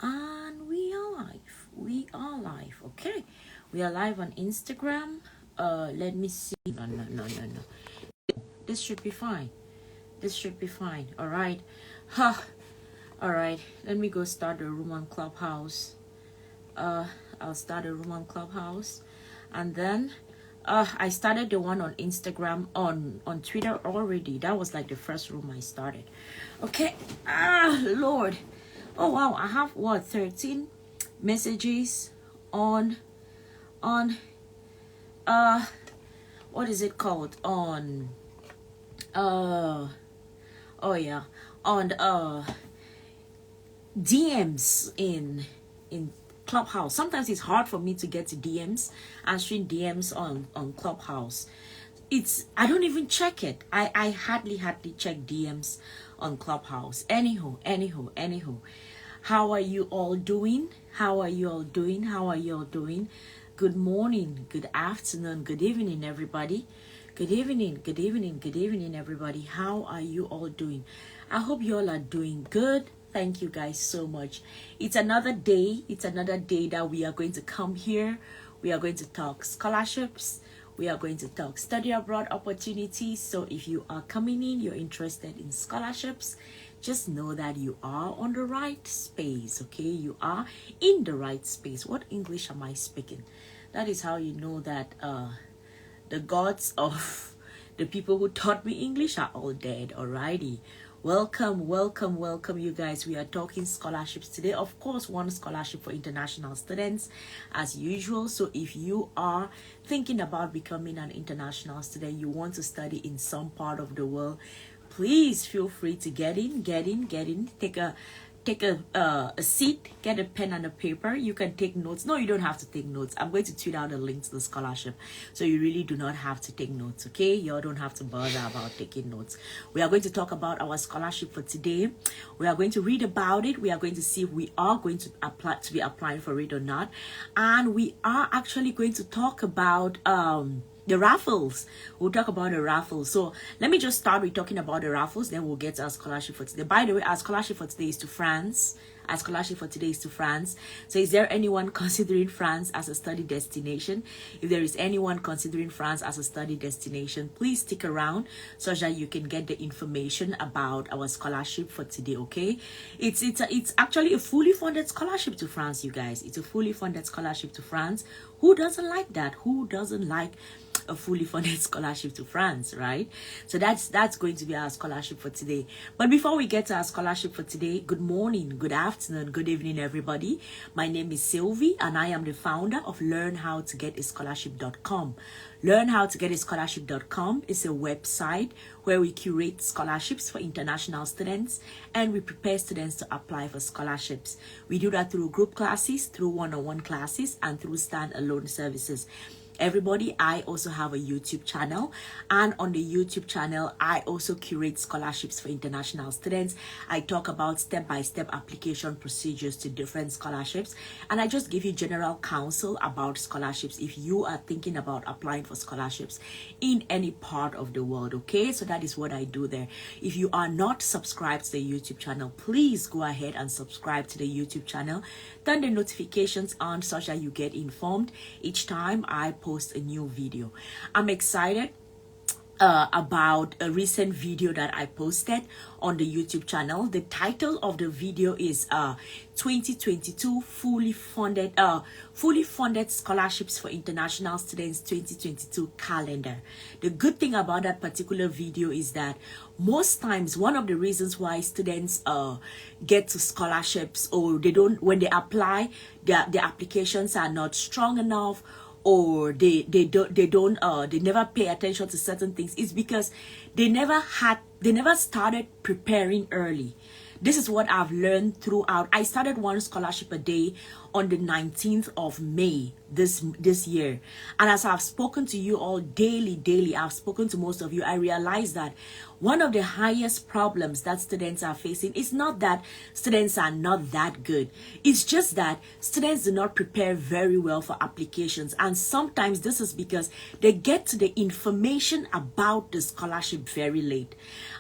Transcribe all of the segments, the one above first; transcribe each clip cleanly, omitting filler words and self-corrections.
And we are live. We are live. Okay. We are live on Instagram. Let me see. No. This should be fine. This should be fine. All right. Huh. All right. Let me go start the room on Clubhouse. I'll start a room on Clubhouse, and then I started the one on Instagram, on Twitter already. That was like the first room I started. Okay. Lord. Oh wow, I have 13 messages on what is it called, on oh yeah, on DMs in Clubhouse. Sometimes it's hard for me to get to DMs, answering DMs on Clubhouse. I don't even check it. I hardly check DMs on Clubhouse. Anywho. How are you all doing? Good morning, good afternoon, good evening, everybody. Good evening, everybody. How are you all doing? I hope you all are doing good. Thank you guys so much. It's another day that we are going to come here. We are going to talk scholarships. We are going to talk study abroad opportunities. So if you are coming in, you're interested in scholarships, just know that you are on the right space, okay? You are in the right space. What English am I speaking? That is how you know that the gods of the people who taught me English are all dead. Alrighty. Welcome, you guys. We are talking scholarships today. Of course, one scholarship for international students, as usual. So if you are thinking about becoming an international student, you want to study in some part of the world, please feel free to get in. Take a seat, get a pen and a paper. You can take notes. No, you don't have to take notes. I'm going to tweet out a link to the scholarship, so you really do not have to take notes, okay? You don't have to bother about taking notes. We are going to talk about our scholarship for today. We are going to read about it. We are going to see if we are going to be applying for it or not. And we are actually going to talk about the raffles. We'll talk about the raffles. So let me just start with talking about the raffles, then we'll get to our scholarship for today. By the way, our scholarship for today is to France. So is there anyone considering France as a study destination? If there is anyone considering France as a study destination, please stick around so that you can get the information about our scholarship for today, okay? It's actually a fully funded scholarship to France, you guys. It's a fully funded scholarship to France. Who doesn't like that? Who doesn't like a fully funded scholarship to France, right? So that's going to be our scholarship for today. But before we get to our scholarship for today, good morning, good afternoon, good evening, everybody. My name is Sylvie, and I am the founder of LearnHowToGetAScholarship.com. LearnHowToGetAScholarship.com is a website where we curate scholarships for international students, and we prepare students to apply for scholarships. We do that through group classes, through one-on-one classes, and through stand-alone services. Everybody, I also have a YouTube channel, and on the YouTube channel I also curate scholarships for international students. I talk about step-by-step application procedures to different scholarships, and I just give you general counsel about scholarships if you are thinking about applying for scholarships in any part of the world, okay? So that is what I do there. If you are not subscribed to the YouTube channel, please go ahead and subscribe to the YouTube channel. Turn the notifications on so that you get informed each time I post a new video. I'm excited about a recent video that I posted on the YouTube channel. The title of the video is 2022 fully funded scholarships for international students 2022 calendar. The good thing about that particular video is that most times one of the reasons why students get to scholarships, or they don't, when they apply, their applications are not strong enough, or they never pay attention to certain things, is because they never started preparing early. This is what I've learned throughout. I started one scholarship a day on the 19th of May this year. And as I've spoken to you all daily, I've spoken to most of you, I realized that one of the highest problems that students are facing is not that students are not that good. It's just that students do not prepare very well for applications. And sometimes this is because they get to the information about the scholarship very late.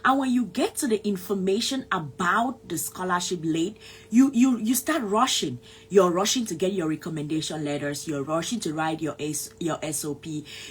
And when you get to the information about the scholarship late, you start rushing. You're rushing to get your recommendation letters. You're rushing to write your SOP.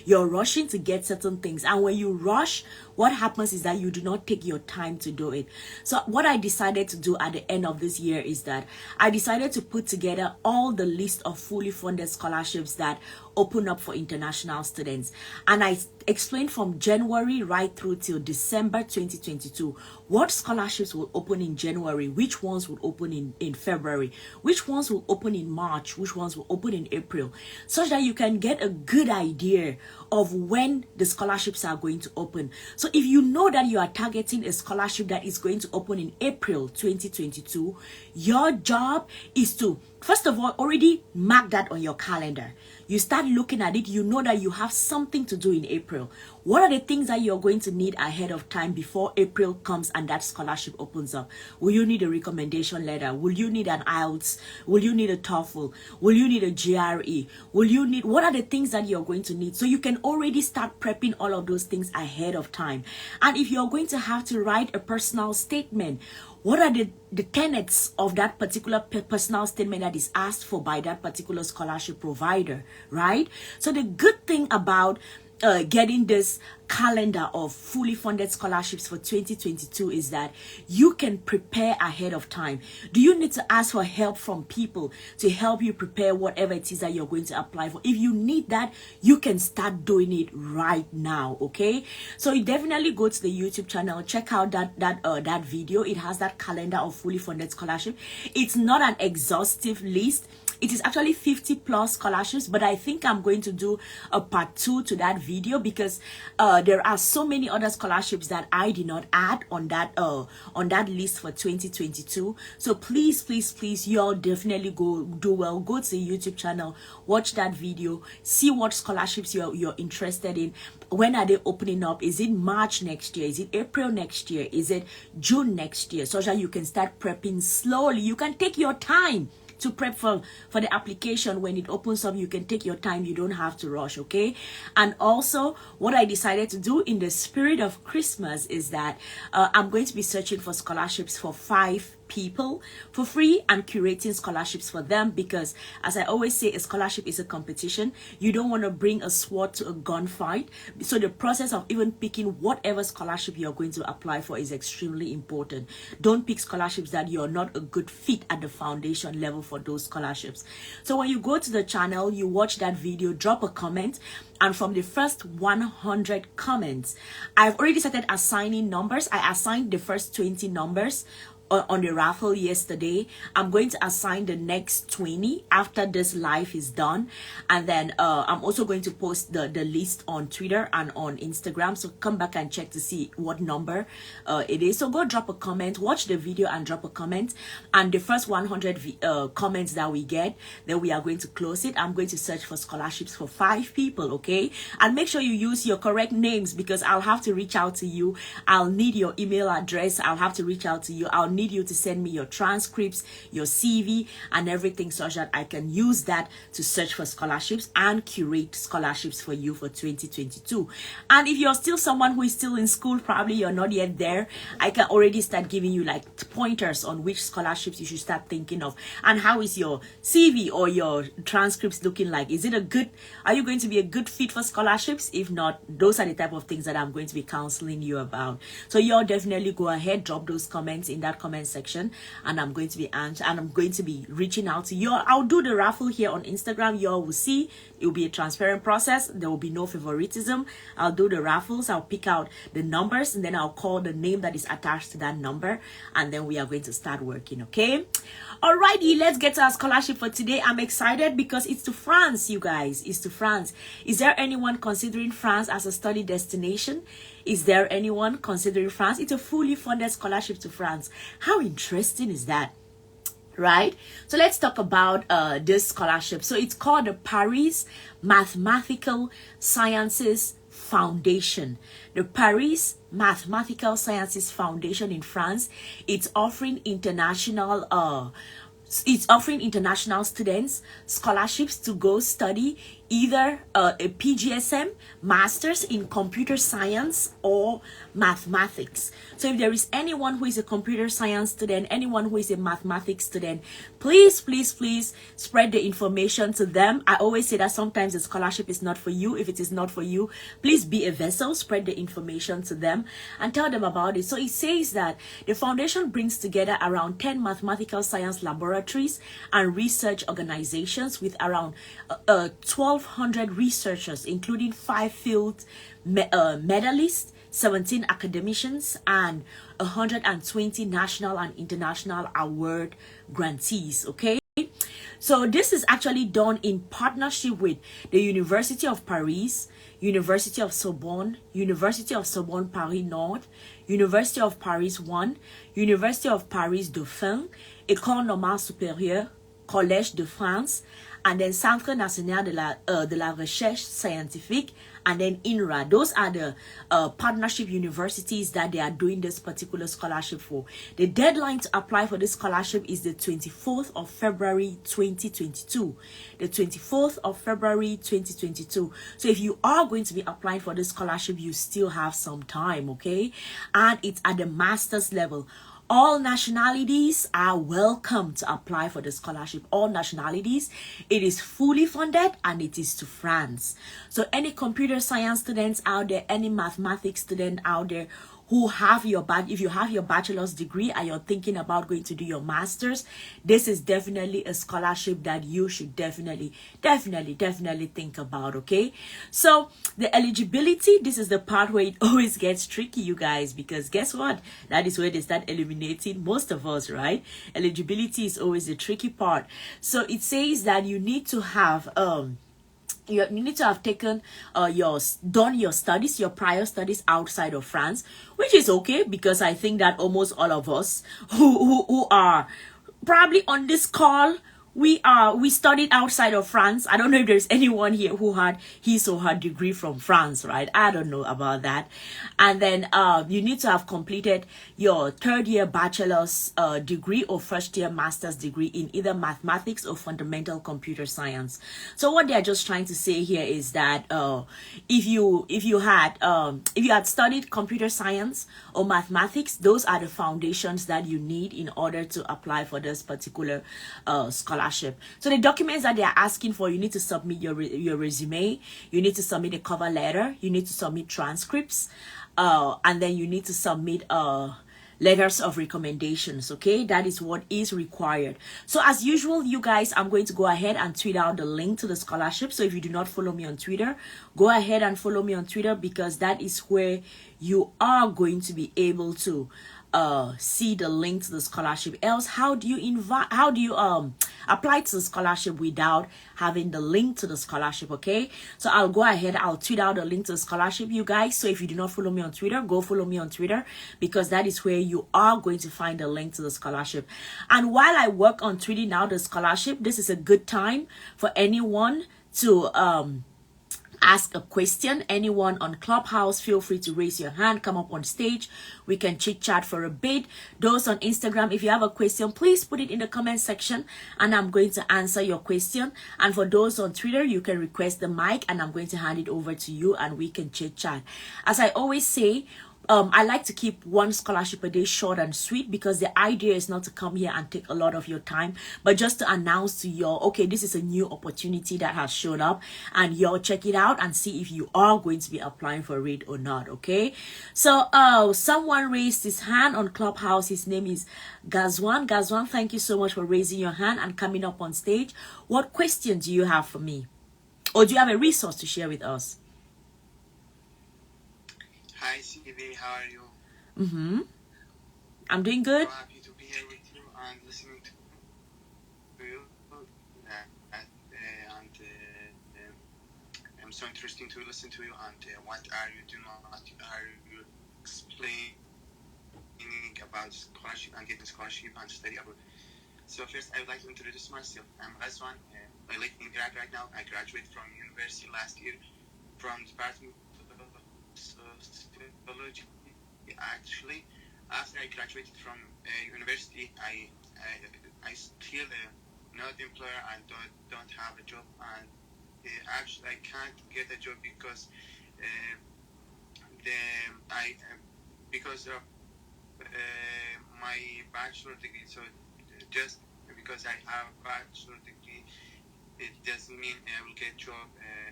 You're rushing to get certain things. And when you rush, what happens is that you do not take your time to do it. So what I decided to do at the end of this year is that I decided to put together all the list of fully funded scholarships that open up for international students. And I explained from January right through till December 2022 what scholarships will open in January, which ones will open in February, which ones will open in March, which ones will open in April, such that you can get a good idea of when the scholarships are going to open. So if you know that you are targeting a scholarship that is going to open in April 2022, your job is to, first of all, already mark that on your calendar. You start looking at it, you know that you have something to do in April. What are the things that you're going to need ahead of time before April comes and that scholarship opens up? Will you need a recommendation letter? Will you need an IELTS? Will you need a TOEFL? Will you need a GRE? Will you need, what are the things that you're going to need? So you can already start prepping all of those things ahead of time. And if you're going to have to write a personal statement, what are the tenets of that particular personal statement that is asked for by that particular scholarship provider, right? So the good thing about getting this calendar of fully funded scholarships for 2022 is that you can prepare ahead of time. Do you need to ask for help from people to help you prepare whatever it is that you're going to apply for? If you need that, you can start doing it right now, okay? So you definitely go to the YouTube channel, check out that video. It has that calendar of fully funded scholarship. It's not an exhaustive list. It is actually 50 plus scholarships, but I think I'm going to do a part 2 to that video because there are so many other scholarships that I did not add on that list for 2022. So please, you all definitely go to the YouTube channel, watch that video, see what scholarships you're interested in. When are they opening up? Is it March next year? Is it April next year? Is it June next year? So that you can start prepping slowly. You can take your time to prep for the application. When it opens up, you can take your time. You don't have to rush, okay? And also, what I decided to do in the spirit of Christmas is that I'm going to be searching for scholarships for 5 people for free and curating scholarships for them, because as I always say, a scholarship is a competition. You don't want to bring a sword to a gunfight. So the process of even picking whatever scholarship you're going to apply for is extremely important. Don't pick scholarships that you're not a good fit at the foundation level for those scholarships. So when you go to the channel, you watch that video, drop a comment, and from the first 100 comments, I've already started assigning numbers. I assigned the first 20 numbers on the raffle yesterday. I'm going to assign the next 20 after this live is done, and then I'm also going to post the list on Twitter and on Instagram, so come back and check to see what number it is. So go drop a comment, watch the video and drop a comment, and the first 100 comments that we get, then we are going to close it. I'm going to search for scholarships for 5 people, okay? And make sure you use your correct names, because I'll have to reach out to you. I'll need your email address. I'll have to reach out to you. I'll need you to send me your transcripts, your CV, and everything, so that I can use that to search for scholarships and curate scholarships for you for 2022. And if you're still someone who is still in school, probably you're not yet there, I can already start giving you like pointers on which scholarships you should start thinking of, and how is your CV or your transcripts looking like. Is it are you going to be a good fit for scholarships? If not, those are the type of things that I'm going to be counseling you about. So you'll definitely go ahead, drop those comments in that comment section, and I'm going to be reaching out to you. I'll do the raffle here on Instagram. You all will see it will be a transparent process. There will be no favoritism. I'll do the raffles. I'll pick out the numbers, and then I'll call the name that is attached to that number, and then we are going to start working, okay? Alrighty, let's get to our scholarship for today. I'm excited because it's to France, you guys. It's to France. Is there anyone considering France as a study destination? Is there anyone considering France? It's a fully funded scholarship to France. How interesting is that? Right? So let's talk about this scholarship. So it's called the Paris Mathematical Sciences Foundation. The Paris Mathematical Sciences Foundation in France. It's offering international students scholarships to go study either a PGSM, Masters in Computer Science or Mathematics. So if there is anyone who is a computer science student, anyone who is a mathematics student, please, please, please spread the information to them. I always say that sometimes the scholarship is not for you. If it is not for you, please be a vessel, spread the information to them and tell them about it. So it says that the foundation brings together around 10 mathematical science laboratories and research organizations with around 1,200 researchers, including 5 field medalists, 17 academicians, and 120 national and international award grantees. Okay, so this is actually done in partnership with the University of Paris, University of Sorbonne, University of Sorbonne Paris Nord, University of Paris 1, University of Paris Dauphine, École Normale Supérieure, Collège de France, and then Centre National de la Recherche Scientifique, and then INRA. Those are the partnership universities that they are doing this particular scholarship for. The deadline to apply for this scholarship is the 24th of February 2022. The 24th of February 2022. So if you are going to be applying for this scholarship, you still have some time, okay? And it's at the master's level. All nationalities are welcome to apply for the scholarship. All nationalities. It is fully funded and it is to France. So any computer science students out there, any mathematics student out there who have your if you have your bachelor's degree and you're thinking about going to do your master's, this is definitely a scholarship that you should definitely think about. Okay, so the eligibility, this is the part where it always gets tricky, you guys, because guess what, that is where they start eliminating most of us, right? Eligibility is always the tricky part. So it says that you need to have you need to have taken done your studies, your prior studies outside of France, which is okay, because I think that almost all of us who are probably on this call, we studied outside of France. I don't know if there's anyone here who had his or her degree from France, right? I don't know about that. And then you need to have completed your third year bachelor's degree or first year master's degree in either mathematics or fundamental computer science. So what they're just trying to say here is that if you had studied computer science or mathematics, those are the foundations that you need in order to apply for this particular scholarship. So the documents that they are asking for, you need to submit your resume, you need to submit a cover letter, you need to submit transcripts, and then you need to submit letters of recommendations. Okay, that is what is required. So as usual, you guys, I'm going to go ahead and tweet out the link to the scholarship. So if you do not follow me on Twitter, go ahead and follow me on Twitter, because that is where you are going to be able to see the link to the scholarship. Else, how do you apply to the scholarship without having the link to the scholarship? Okay, so I'll go ahead, I'll tweet out the link to the scholarship, you guys. So if you do not follow me on Twitter, go follow me on Twitter, because that is where you are going to find the link to the scholarship. And while I work on tweeting out the scholarship, this is a good time for anyone to ask a question. Anyone on Clubhouse, feel free to raise your hand, come up on stage, we can chit chat for a bit. Those on Instagram, if you have a question, please put it in the comment section and I'm going to answer your question. And for those on Twitter, you can request the mic and I'm going to hand it over to you and we can chit chat. As I always say, I like to keep one scholarship a day short and sweet, because the idea is not to come here and take a lot of your time, but just to announce to y'all, okay, this is a new opportunity that has shown up and y'all check it out and see if you are going to be applying for it or not. Okay, so someone raised his hand on Clubhouse. His name is Gazwan. Gazwan, thank you so much for raising your hand and coming up on stage. What question do you have for me, or do you have a resource to share with us? Hi, CV, how are you? I'm doing good. So happy to be here with you and listening to you. I'm so interesting to listen to you. And what are you doing? What are you explaining about scholarship and getting scholarship and study abroad? So first, I would like to introduce myself. I'm Ghazwan. I live in Iraq right now. I graduated from university last year from Department of Sociology. Actually, after I graduated from university, I still not employer and don't have a job, and actually I can't get a job because because of my bachelor degree. So just because I have a bachelor degree, it doesn't mean I will get job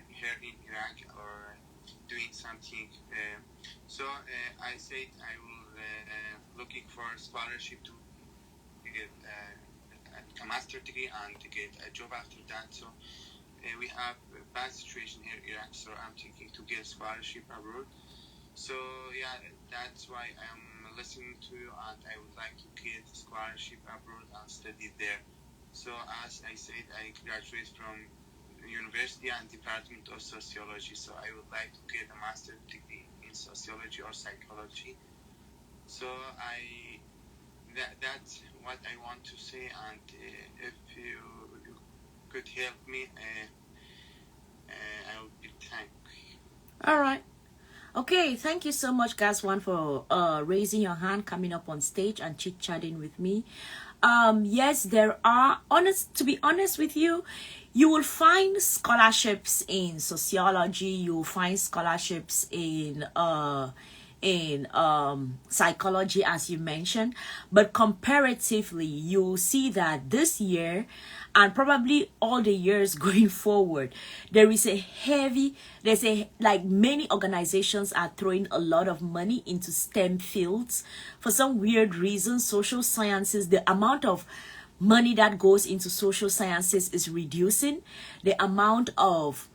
here in Iraq or doing something. So I said I will looking for scholarship to get a master degree and to get a job after that. So we have a bad situation here in Iraq, so I'm thinking to get scholarship abroad. So yeah, that's why I'm listening to you, and I would like to get scholarship abroad and study there. So as I said, I graduated from university and department of sociology. So I would like to get a master degree in sociology or psychology. So that's what I want to say, and if you could help me, I would be thankful. All right. Okay, thank you so much, Gazwan, for raising your hand, coming up on stage and chit-chatting with me. Yes, there are, to be honest with you, you will find scholarships in sociology, you will find scholarships in psychology, as you mentioned, but comparatively you'll see that this year and probably all the years going forward, there's like many organizations are throwing a lot of money into STEM fields. For some weird reason, social sciences, the amount of money that goes into social sciences is reducing. The amount of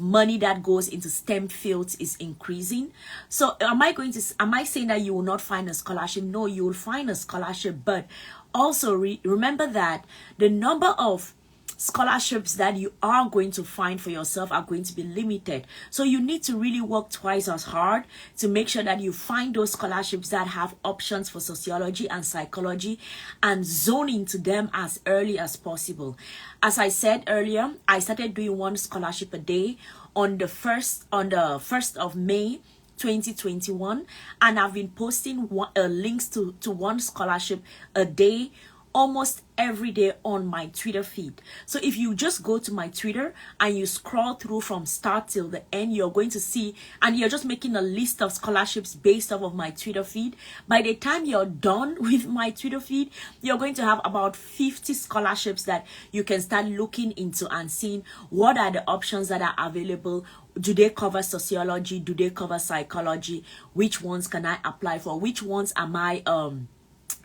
money that goes into STEM fields is increasing. So am I saying that you will not find a scholarship? No, you will find a scholarship, but also remember that the number of scholarships that you are going to find for yourself are going to be limited. So you need to really work twice as hard to make sure that you find those scholarships that have options for sociology and psychology and zone into them as early as possible. As I said earlier, I started doing one scholarship a day on the 1st of May 2021, and I've been posting links to one scholarship a day almost every day on my Twitter feed. So if you just go to my Twitter and you scroll through from start till the end, you're going to see, and you're just making a list of scholarships based off of my Twitter feed. By the time you're done with my Twitter feed, you're going to have about 50 scholarships that you can start looking into and seeing what are the options that are available. Do they cover sociology? Do they cover psychology? Which ones can I apply for? Which ones am I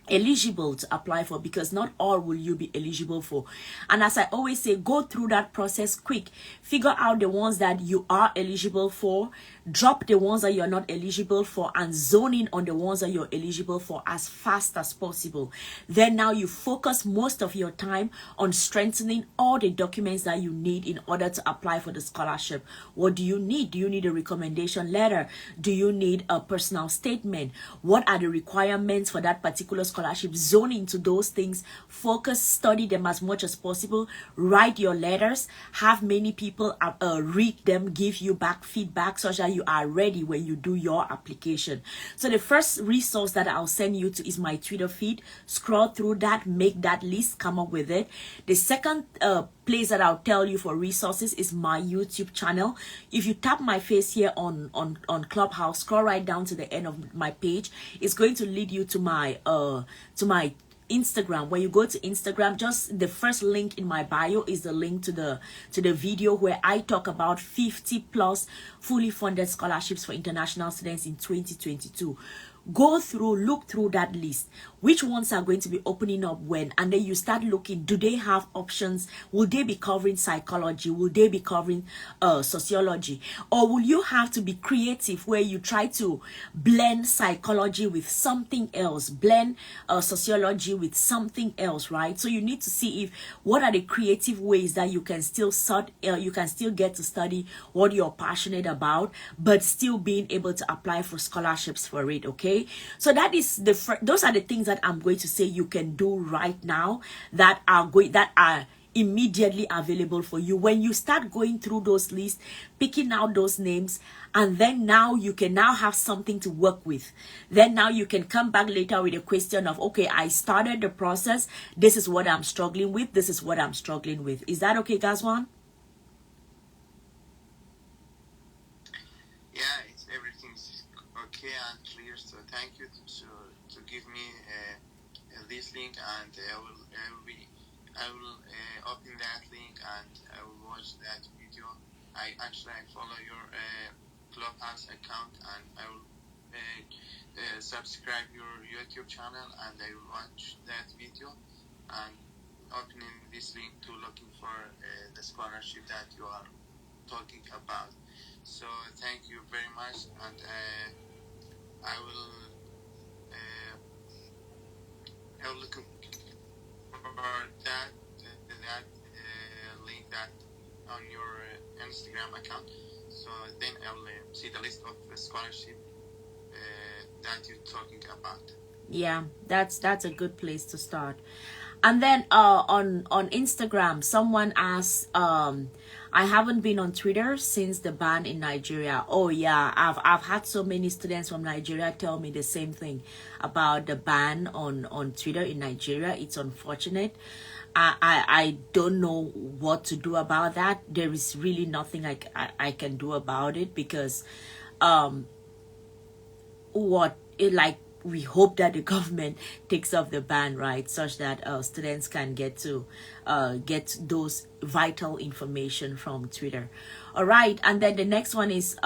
eligible to apply for? Because not all will you be eligible for. And as I always say, go through that process quick. Figure out the ones that you are eligible for, drop the ones that you're not eligible for, and zone in on the ones that you're eligible for as fast as possible. Then now you focus most of your time on strengthening all the documents that you need in order to apply for the scholarship. What do you need? Do you need a recommendation letter? Do you need a personal statement? What are the requirements for that particular scholarship? Zone into those things, focus, study them as much as possible, write your letters, have many people read them, give you back feedback such that you are ready when you do your application. So the first resource that I'll send you to is my Twitter feed. Scroll through that, make that list, come up with it. The second place that I'll tell you for resources is my YouTube channel. If you tap my face here on Clubhouse, scroll right down to the end of my page, it's going to lead you to my Instagram. When you go to Instagram, just the first link in my bio is the link to the video where I talk about 50 plus fully funded scholarships for international students in 2022. Go through, look through that list. Which ones are going to be opening up when? And then you start looking, do they have options? Will they be covering psychology? Will they be covering sociology? Or will you have to be creative where you try to blend psychology with something else, blend sociology with something else, right? So you need to see if what are the creative ways that you can still get to study what you're passionate about, but still being able to apply for scholarships for it, okay? So that is those are the things that I'm going to say you can do right now that are immediately available for you. When you start going through those lists, picking out those names, and then now you can now have something to work with. Then now you can come back later with a question of, okay, I started the process. This is what I'm struggling with. This is what I'm struggling with. Is that okay, Gazwan? thank you to give me this link, and I will open that link and I will watch that video. I follow your Clubhouse account, and I will subscribe your YouTube channel, and I will watch that video and opening this link to looking for the scholarship that you are talking about. So thank you very much, and I will look for that link that on your Instagram account. So then I'll see the list of the scholarship that you're talking about. Yeah, that's a good place to start. And then on Instagram, someone asked, I haven't been on Twitter since the ban in Nigeria. Oh yeah, I've had so many students from Nigeria tell me the same thing about the ban on Twitter in Nigeria. It's unfortunate. I don't know what to do about that. There is really nothing I can do about it, because we hope that the government takes off the ban, right, such that students can get those vital information from Twitter. All right, and then the next one is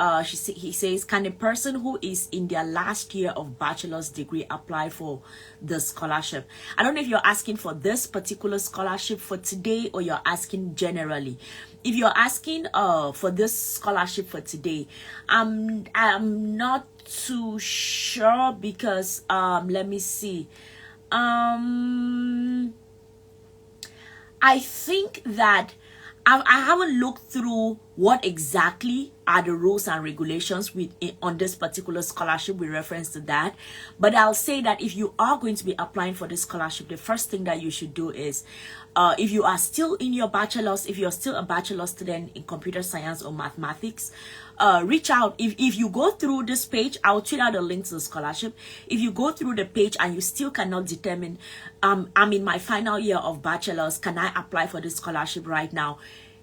he says, can a person who is in their last year of bachelor's degree apply for the scholarship? I don't know if you're asking for this particular scholarship for today, or you're asking generally. If you're asking for this scholarship for today, I'm not too sure, because let me see. I think that I haven't looked through what exactly are the rules and regulations on this particular scholarship with reference to that. But I'll say that if you are going to be applying for this scholarship, the first thing that you should do is, if you are still in your bachelor's, if you're still a bachelor student in computer science or mathematics, reach out. If you go through this page, I'll tweet out a link to the scholarship. If you go through the page and you still cannot determine, I'm in my final year of bachelor's, can I apply for this scholarship right now?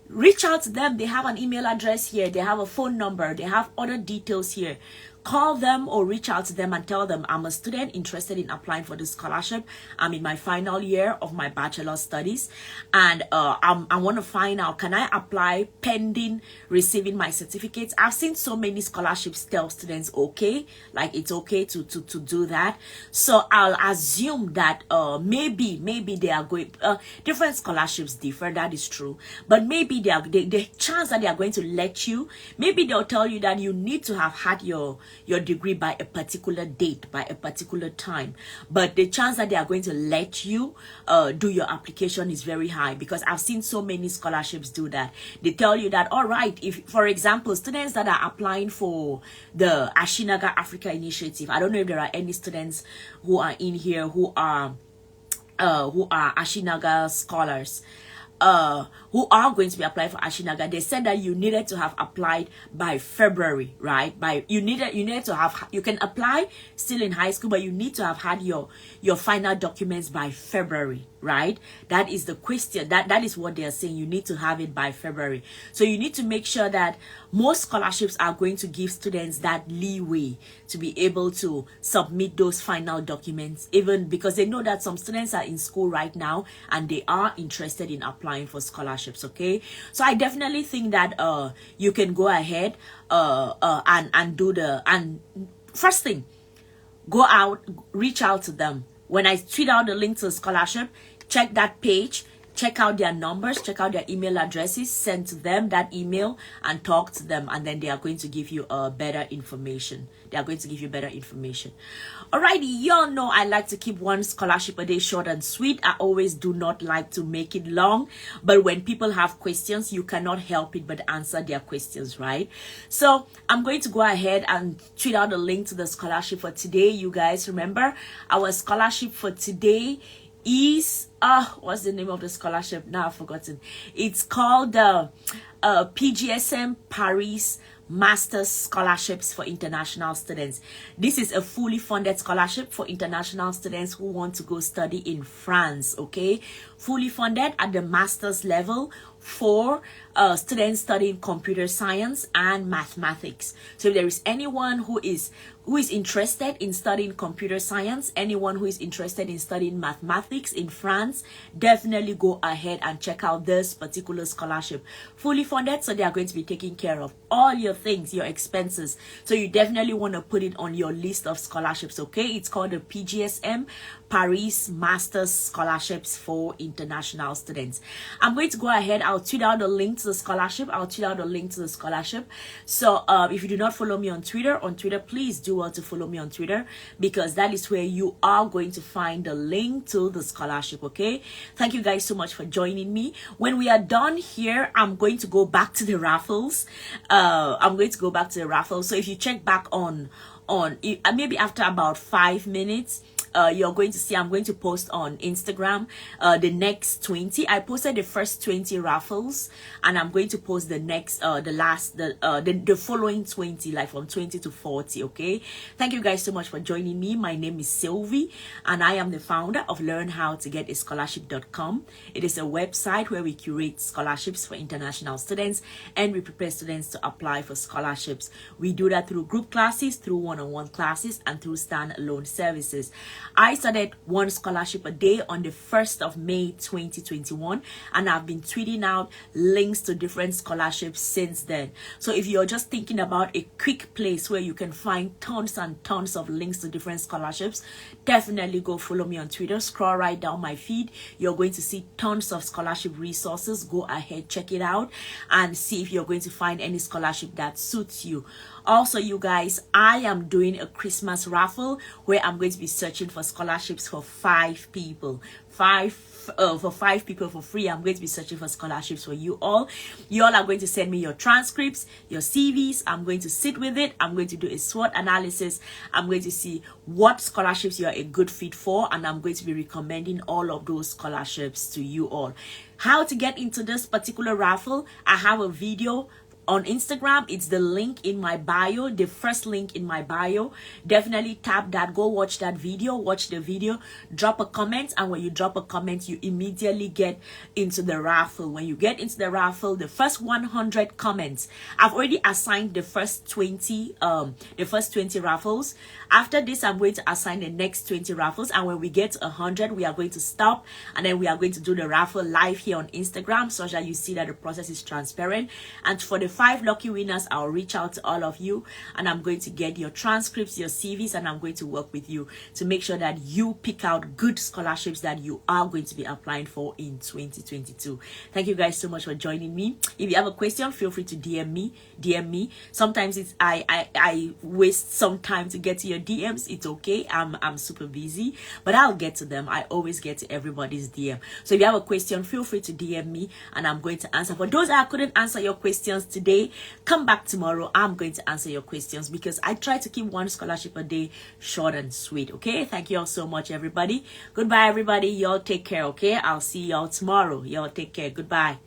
Reach out to them. They have an email address here. They have a phone number. They have other details here. Call them or reach out to them and tell them, I'm a student interested in applying for this scholarship. I'm in my final year of my bachelor studies, and I want to find out, can I apply pending receiving my certificates? I've seen so many scholarships tell students, okay, like it's okay to do that. So I'll assume that maybe they are going, different scholarships differ, that is true, but maybe the chance that they are going to let you, maybe they'll tell you that you need to have had your degree by a particular date, by a particular time, but the chance that they are going to let you do your application is very high, because I've seen so many scholarships do that. They tell you that, all right, if, for example, students that are applying for the Ashinaga Africa Initiative, I don't know if there are any students who are in here who are Ashinaga scholars, who are going to be applying for Ashinaga. They said that you needed to have applied by February, right? You needed to have, you can apply still in high school, but you need to have had your final documents by February, right? That is the question. That is what they are saying. You need to have it by February. So you need to make sure that most scholarships are going to give students that leeway to be able to submit those final documents, even because they know that some students are in school right now and they are interested in applying for scholarships. Okay, so I definitely think that you can go ahead and do and first thing, go out, reach out to them. When I tweet out the link to the scholarship, check that page, check out their numbers, check out their email addresses, send to them that email and talk to them, and then they are going to give you better information. They are going to give you better information. Alrighty, y'all know I like to keep one scholarship a day short and sweet. I always do not like to make it long, but when people have questions, you cannot help it but answer their questions, right? So I'm going to go ahead and tweet out a link to the scholarship for today. You guys remember, our scholarship for today is what's the name of the scholarship? Now I've forgotten. It's called the PGSM Paris Master's Scholarships for International Students. This is a fully funded scholarship for international students who want to go study in France, okay? Fully funded at the master's level for students studying computer science and mathematics. So if there is anyone who is interested in studying computer science, anyone who is interested in studying mathematics in France, definitely go ahead and check out this particular scholarship. Fully funded, so they are going to be taking care of all your things, your expenses. So you definitely want to put it on your list of scholarships, okay? It's called the PGSM Paris Master's Scholarships for International Students. I'm going to go ahead. I'll tweet out the link to the scholarship. So if you do not follow me on Twitter, please do well to follow me on Twitter, because that is where you are going to find the link to the scholarship, okay? Thank you guys so much for joining me. When we are done here, I'm going to go back to the raffles. So if you check back on maybe after about 5 minutes, you're going to see I'm going to post on Instagram the next 20. I posted the first 20 raffles, and I'm going to post the next the following 20, like from 20 to 40, okay? Thank you guys so much for joining me. My name is Sylvie, and I am the founder of learnhowtogetascholarship.com. It is a website where we curate scholarships for international students, and we prepare students to apply for scholarships. We do that through group classes, through one-on-one classes, and through standalone services. I started one scholarship a day on the 1st of May 2021, and I've been tweeting out links to different scholarships since then. So if you're just thinking about a quick place where you can find tons and tons of links to different scholarships, definitely go follow me on Twitter. Scroll right down my feed. You're going to see tons of scholarship resources. Go ahead, check it out, and see if you're going to find any scholarship that suits you. Also, you guys, I am doing a Christmas raffle where I'm going to be searching for scholarships for 5 people. For 5 people for free. I'm going to be searching for scholarships for you all. You all are going to send me your transcripts, your CVs. I'm going to sit with it. I'm going to do a SWOT analysis. I'm going to see what scholarships you are a good fit for, and I'm going to be recommending all of those scholarships to you all. How to get into this particular raffle? I have a video on Instagram. It's the link in my bio, the first link in my bio. Definitely tap that, go watch that video, watch the video, drop a comment, and when you drop a comment, you immediately get into the raffle. When you get into the raffle, the first 100 comments, I've already assigned the first 20 raffles. After this, I'm going to assign the next 20 raffles, and when we get to 100, we are going to stop, and then we are going to do the raffle live here on Instagram, so that you see that the process is transparent. And for the 5 lucky winners, I'll reach out to all of you, and I'm going to get your transcripts, your CVs, and I'm going to work with you to make sure that you pick out good scholarships that you are going to be applying for in 2022. Thank you guys so much for joining me. If you have a question, feel free to DM me. Sometimes I waste some time to get to your DMs. It's okay. I'm super busy, but I'll get to them. I always get to everybody's DM. So if you have a question, feel free to DM me, and I'm going to answer. For those I couldn't answer your questions today, come back tomorrow. I'm going to answer your questions, because I try to keep one scholarship a day short and sweet, okay? Thank you all so much, everybody. Goodbye, everybody. Y'all take care, okay? I'll see y'all tomorrow. Y'all take care. Goodbye.